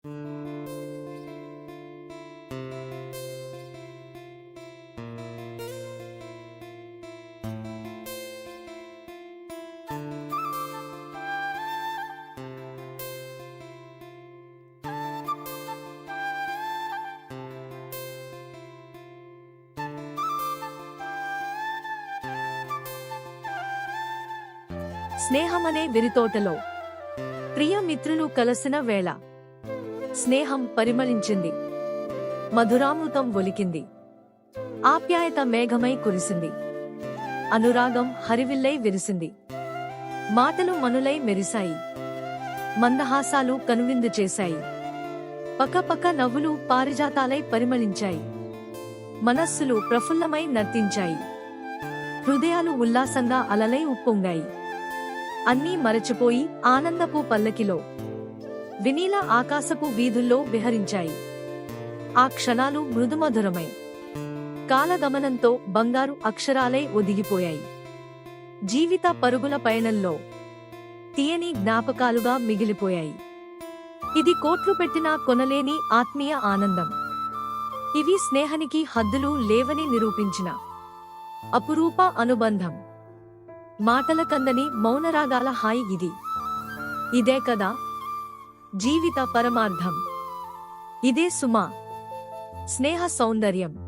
స్నేహమనే విరితోటలో ప్రియ మిత్రులు కలసిన వేళ స్నేహం పరిమళించింది, మధురామృతం ఒలికింది, ఆప్యాయత మేఘమై కురిసింది, అనురాగం హరివిల్లై విరిసింది, మాటలు మనులై మెరిశాయి, మందహాసాలు కనువిందు చేశాయి, పకపక నవ్వులు పారిజాతాలై పరిమళించాయి, మనస్సులు ప్రఫుల్లమై నర్తించాయి, హృదయాలు ఉల్లాసంగా అలలై ఉప్పొంగాయి. అన్నీ మరచిపోయి ఆనందపు పల్లకిలో వినీల ఆకాశపు వీధుల్లో విహరించాయి. ఆ క్షణాలు మృదుమధురమై కాలగమనంతో బంగారు అక్షరాలై ఒదిగిపోయాయి. జీవిత పరుగుల పయనంలో తీయని జ్ఞాపకాలుగా మిగిలిపోయాయి. ఇది కోట్లు పెట్టినా కొనలేని ఆత్మీయ ఆనందం. ఇవి స్నేహానికి హద్దులు లేవని నిరూపించిన అపురూప అనుబంధం. మాటల కందని మౌనరాగాల హాయి ఇది. ఇదే కదా జీవిత పరమార్థం. ఇదే సుమా స్నేహ సౌందర్యం.